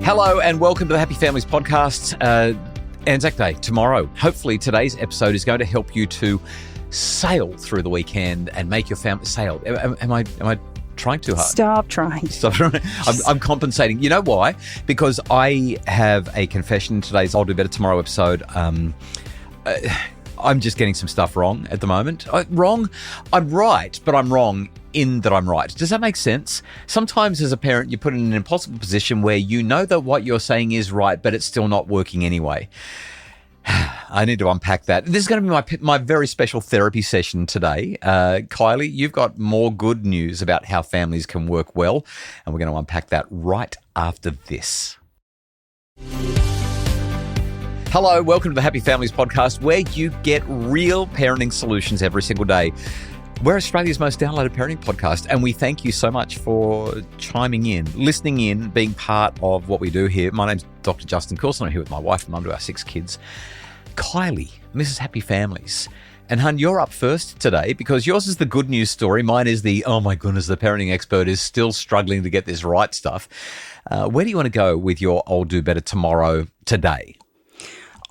Hello and welcome to the Happy Families podcast. Anzac Day tomorrow. Hopefully today's episode is going to help you to sail through the weekend and make your family sail. Am I trying too hard? Stop trying. I'm compensating. You know why? Because I have a confession in today's I'll Do Better Tomorrow episode. I'm just getting some stuff wrong at the moment. Wrong? I'm right, but I'm wrong in that I'm right. Does that make sense? Sometimes as a parent, you're put in an impossible position where you know that what you're saying is right, but it's still not working anyway. I need to unpack that. This is going to be my very special therapy session today. Kylie, you've got more good news about how families can work well, and we're going to unpack that right after this. Hello, welcome to the Happy Families podcast, where you get real parenting solutions every single day. We're Australia's most downloaded parenting podcast, and we thank you so much for chiming in, listening in, being part of what we do here. My name's Dr. Justin Coulson. I'm here with my wife and mum to our 6 kids. Kylie, Mrs. Happy Families. And hun, you're up first today because yours is the good news story. Mine is the, oh my goodness, the parenting expert is still struggling to get this right stuff. Where do you want to go with your I'll Do Better Tomorrow today?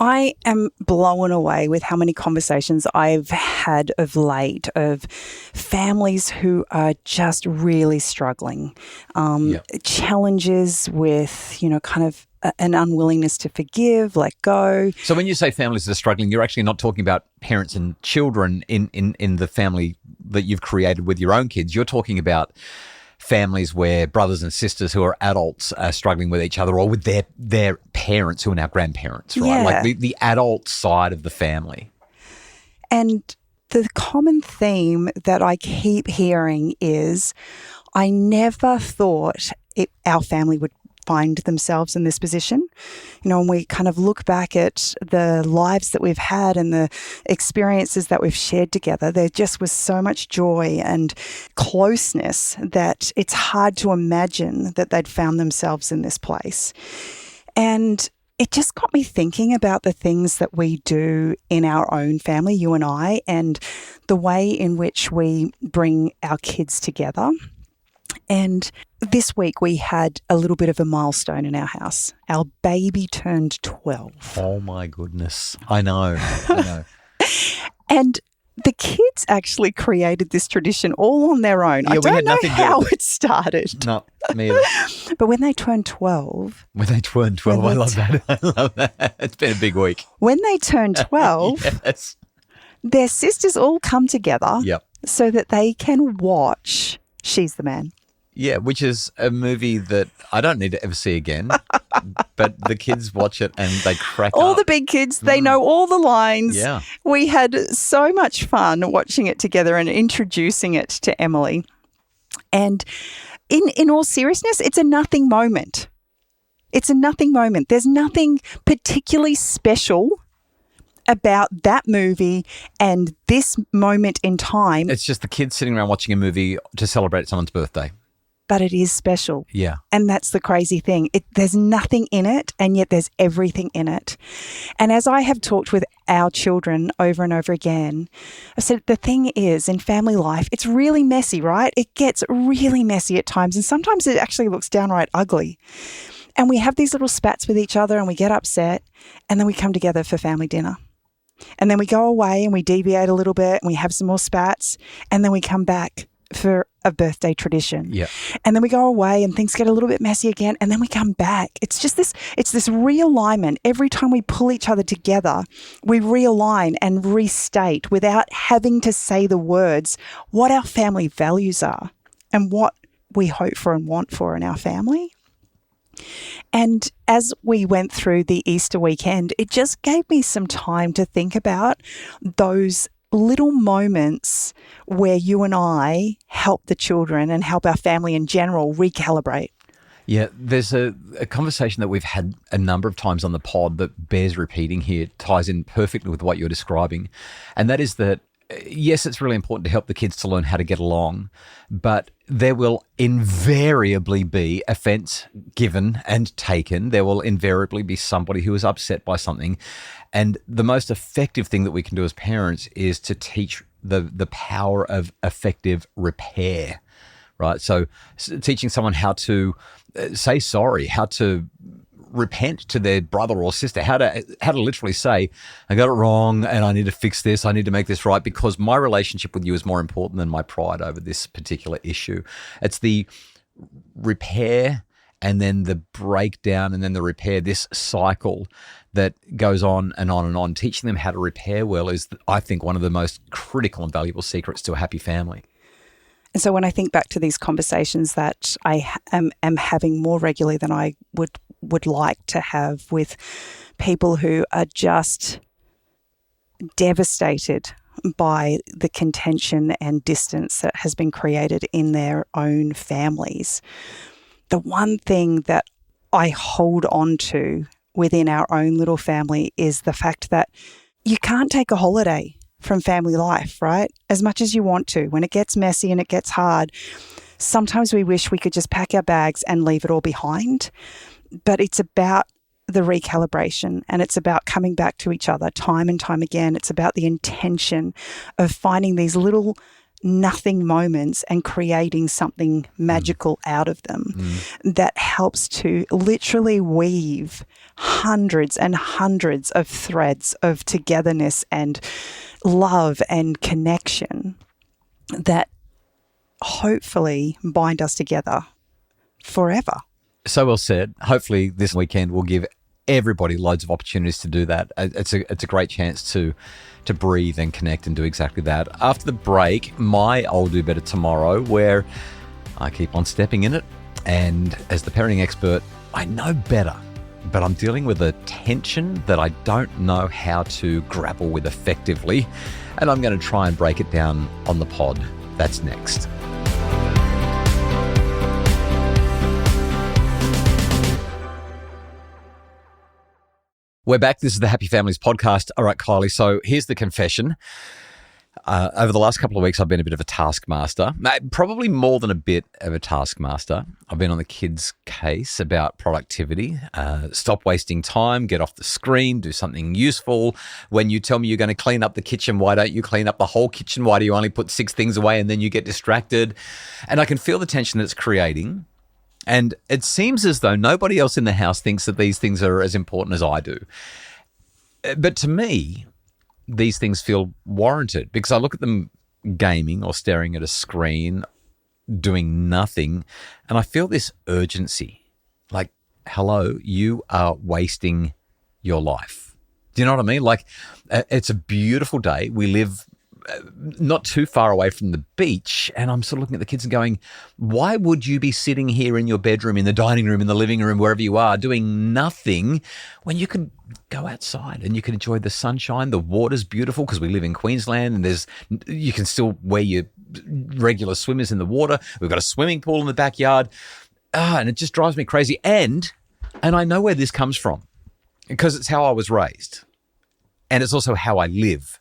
I am blown away with how many conversations I've had of late of families who are just really struggling. Challenges with, kind of an unwillingness to forgive, let go. So when you say families that are struggling, you're actually not talking about parents and children in the family that you've created with your own kids. You're talking about families where brothers and sisters who are adults are struggling with each other or with their parents who are now grandparents, right? Yeah. Like the adult side of the family. And the common theme that I keep hearing is, I never thought our family would find themselves in this position. And we kind of look back at the lives that we've had and the experiences that we've shared together. There just was so much joy and closeness that it's hard to imagine that they'd found themselves in this place. And it just got me thinking about the things that we do in our own family, you and I, and the way in which we bring our kids together. And this week we had a little bit of a milestone in our house. Our baby turned 12. Oh my goodness. I know. And the kids actually created this tradition all on their own. Yeah, I don't know how it started. No, me either. But when they turned 12... I love that. It's been a big week. When they turned 12, yes. Their sisters all come together so that they can watch She's the Man. Yeah, which is a movie that I don't need to ever see again, but the kids watch it and they crack up. All the big kids, they know all the lines. Yeah. We had so much fun watching it together and introducing it to Emily. And in all seriousness, it's a nothing moment. It's a nothing moment. There's nothing particularly special about that movie and this moment in time. It's just the kids sitting around watching a movie to celebrate someone's birthday. But it is special. Yeah. And that's the crazy thing. There's nothing in it, and yet there's everything in it. And as I have talked with our children over and over again, I said the thing is, in family life, it's really messy, right? It gets really messy at times, and sometimes it actually looks downright ugly. And we have these little spats with each other, and we get upset, and then we come together for family dinner. And then we go away and we deviate a little bit, and we have some more spats, and then we come back for a birthday tradition. Yeah. And then we go away and things get a little bit messy again, and then we come back. It's just this realignment. Every time we pull each other together, we realign and restate without having to say the words what our family values are and what we hope for and want for in our family. And as we went through the Easter weekend, it just gave me some time to think about those little moments where you and I help the children and help our family in general recalibrate. Yeah, there's a conversation that we've had a number of times on the pod that bears repeating here, ties in perfectly with what you're describing. And that is that, yes, it's really important to help the kids to learn how to get along, but there will invariably be offense given and taken. There will invariably be somebody who is upset by something. And the most effective thing that we can do as parents is to teach the power of effective repair, right? So teaching someone how to say sorry, how to repent to their brother or sister, how to literally say, I got it wrong and I need to fix this, I need to make this right because my relationship with you is more important than my pride over this particular issue. It's the repair and then the breakdown and then the repair, this cycle that goes on and on and on. Teaching them how to repair well is, I think, one of the most critical and valuable secrets to a happy family. And so when I think back to these conversations that I am having more regularly than I would like to have with people who are just devastated by the contention and distance that has been created in their own families, the one thing that I hold on to within our own little family is the fact that you can't take a holiday from family life, right? As much as you want to. When it gets messy and it gets hard, sometimes we wish we could just pack our bags and leave it all behind. But it's about the recalibration and it's about coming back to each other time and time again. It's about the intention of finding these little nothing moments and creating something magical out of them that helps to literally weave hundreds and hundreds of threads of togetherness and love and connection that hopefully bind us together forever. So well said. Hopefully this weekend will give everybody loads of opportunities to do that. It's a great chance to breathe and connect and do exactly that. After the break, my I'll Do Better Tomorrow, where I keep on stepping in it. And as the parenting expert, I know better, but I'm dealing with a tension that I don't know how to grapple with effectively. And I'm going to try and break it down on the pod. That's next. We're back. This is the Happy Families podcast. All right, Kylie. So here's the confession. Over the last couple of weeks, I've been a bit of a taskmaster, probably more than a bit of a taskmaster. I've been on the kids' case about productivity. Stop wasting time, get off the screen, do something useful. When you tell me you're going to clean up the kitchen, why don't you clean up the whole kitchen? Why do you only put 6 things away and then you get distracted? And I can feel the tension that it's creating. And it seems as though nobody else in the house thinks that these things are as important as I do. But to me, these things feel warranted because I look at them gaming or staring at a screen, doing nothing, and I feel this urgency. Like, hello, you are wasting your life. Do you know what I mean? Like, it's a beautiful day. We live not too far away from the beach, and I'm sort of looking at the kids and going, why would you be sitting here in your bedroom, in the dining room, in the living room, wherever you are, doing nothing when you could go outside and you can enjoy the sunshine? The water's beautiful because we live in Queensland and you can still wear your regular swimmers in the water. We've got a swimming pool in the backyard. And it just drives me crazy. And I know where this comes from because it's how I was raised and it's also how I live.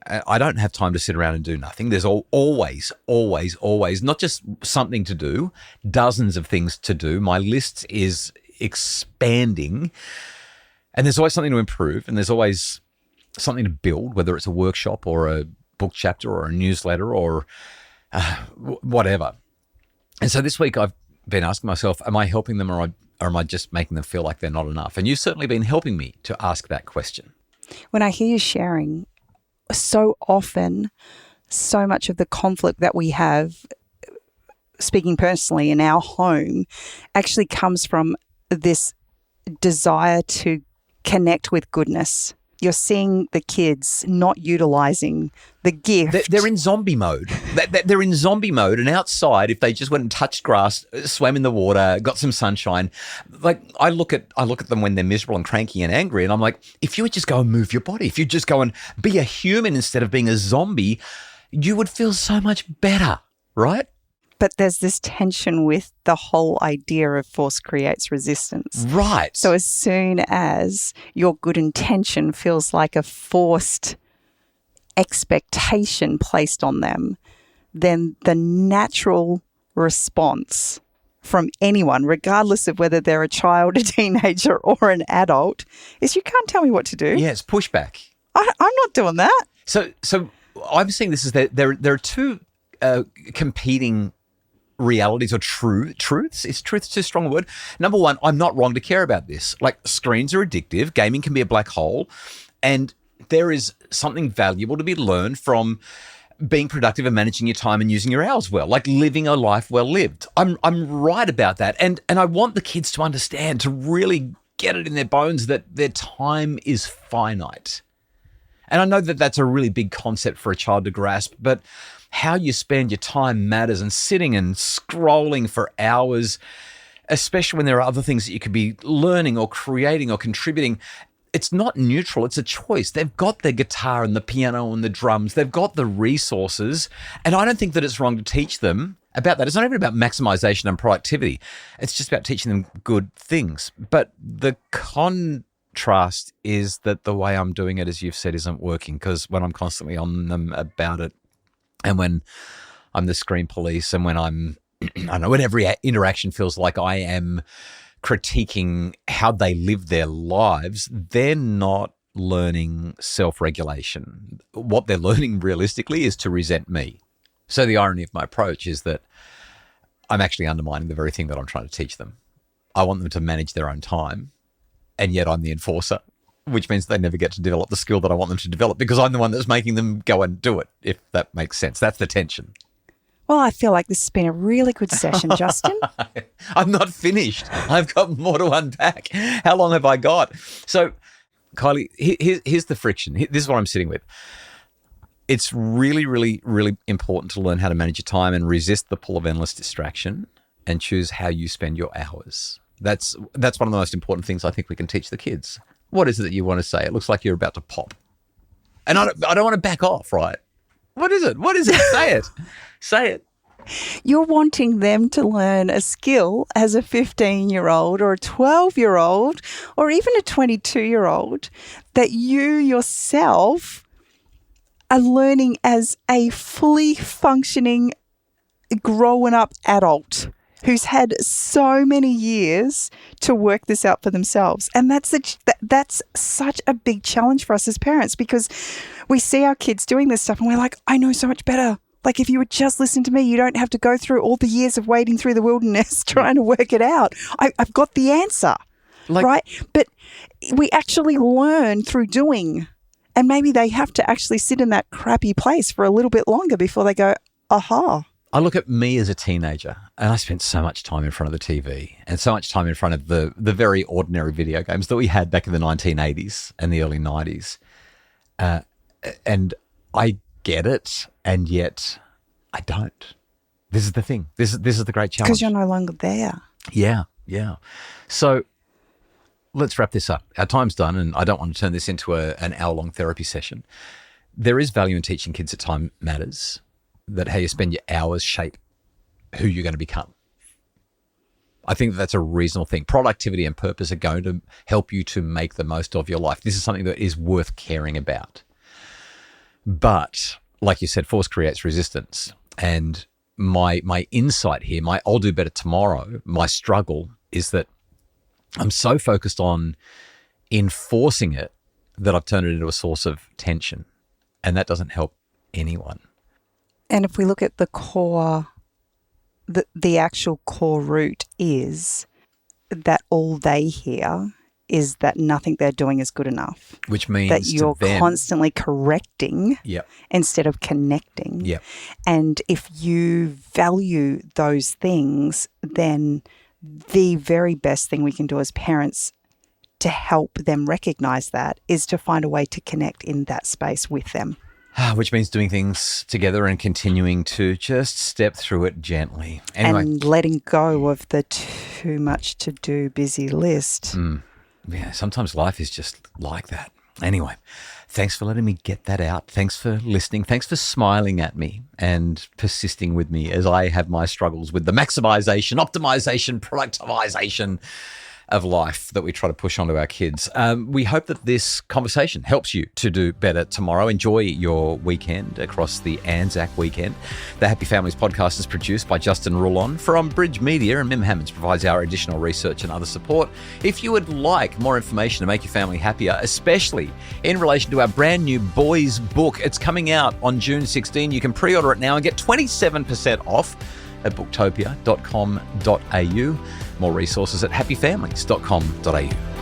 I don't have time to sit around and do nothing. There's always, not just something to do, dozens of things to do. My list is expanding and there's always something to improve and there's always something to build, whether it's a workshop or a book chapter or a newsletter or whatever. And so this week I've been asking myself, am I helping them or am I just making them feel like they're not enough? And you've certainly been helping me to ask that question. When I hear you sharing, so often, so much of the conflict that we have, speaking personally in our home, actually comes from this desire to connect with goodness. You're seeing the kids not utilizing the gift. They're in zombie mode. They're in zombie mode. And outside, if they just went and touched grass, swam in the water, got some sunshine, like I look at them when they're miserable and cranky and angry, and I'm like, if you would just go and move your body, if you just go and be a human instead of being a zombie, you would feel so much better, right? But there's this tension with the whole idea of force creates resistance. Right. So as soon as your good intention feels like a forced expectation placed on them, then the natural response from anyone, regardless of whether they're a child, a teenager, or an adult, is you can't tell me what to do. Yeah, it's pushback. I'm not doing that. So I'm seeing this as there are two competing realities or truths. Is truth too strong a word? Number one, I'm not wrong to care about this. Like, screens are addictive. Gaming can be a black hole. And there is something valuable to be learned from being productive and managing your time and using your hours well, like living a life well lived. I'm right about that. And I want the kids to understand, to really get it in their bones that their time is finite. And I know that that's a really big concept for a child to grasp, but how you spend your time matters, and sitting and scrolling for hours, especially when there are other things that you could be learning or creating or contributing, it's not neutral. It's a choice. They've got the guitar and the piano and the drums. They've got the resources. And I don't think that it's wrong to teach them about that. It's not even about maximization and productivity. It's just about teaching them good things. But the contrast is that the way I'm doing it, as you've said, isn't working, because when I'm constantly on them about it, and when I'm the screen police, and when I don't know, when every interaction feels like I am critiquing how they live their lives, they're not learning self-regulation. What they're learning realistically is to resent me. So the irony of my approach is that I'm actually undermining the very thing that I'm trying to teach them. I want them to manage their own time, and yet I'm the enforcer, which means they never get to develop the skill that I want them to develop, because I'm the one that's making them go and do it, if that makes sense. That's the tension. Well, I feel like this has been a really good session, Justin. I'm not finished. I've got more to unpack. How long have I got? So, Kylie, here's the friction. This is what I'm sitting with. It's really, really, really important to learn how to manage your time and resist the pull of endless distraction, and choose how you spend your hours. That's one of the most important things I think we can teach the kids. What is it that you want to say? It looks like you're about to pop. And I don't want to back off, right? What is it? What is it? Say it. Say it. You're wanting them to learn a skill as a 15-year-old or a 12-year-old or even a 22-year-old that you yourself are learning as a fully functioning, grown-up adult who's had so many years to work this out for themselves. And that's such a big challenge for us as parents, because we see our kids doing this stuff and we're like, I know so much better. Like, if you would just listen to me, you don't have to go through all the years of wading through the wilderness trying to work it out. I've got the answer, right? But we actually learn through doing. And maybe they have to actually sit in that crappy place for a little bit longer before they go, aha. I look at me as a teenager, and I spent so much time in front of the TV and so much time in front of the very ordinary video games that we had back in the 1980s and the early 90s. And I get it, and yet I don't. This is the thing. This is the great challenge. Because you're no longer there. Yeah. So let's wrap this up. Our time's done, and I don't want to turn this into an hour-long therapy session. There is value in teaching kids that time matters, that how you spend your hours shape who you're going to become. I think that's a reasonable thing. Productivity and purpose are going to help you to make the most of your life. This is something that is worth caring about. But like you said, force creates resistance. And my insight here, my I'll do better tomorrow, my struggle is that I'm so focused on enforcing it that I've turned it into a source of tension. And that doesn't help anyone. And if we look at the core, the actual core root is that all they hear is that nothing they're doing is good enough. Which means that you're to them, constantly correcting instead of connecting. Yep. And if you value those things, then the very best thing we can do as parents to help them recognize that is to find a way to connect in that space with them. Which means doing things together and continuing to just step through it gently. Anyway. And letting go of the too much to do busy list. Yeah, sometimes life is just like that. Anyway, thanks for letting me get that out. Thanks for listening. Thanks for smiling at me and persisting with me as I have my struggles with the maximization, optimization, productivization of life that we try to push onto our kids. We hope that this conversation helps you to do better tomorrow. Enjoy your weekend across the Anzac weekend. The Happy Families podcast is produced by Justin Rulon from Bridge Media, and Mim Hammonds provides our additional research and other support. If you would like more information to make your family happier, especially in relation to our brand new boys book, it's coming out on June 16. You can pre-order it now and get 27% off. at booktopia.com.au. More resources at happyfamilies.com.au.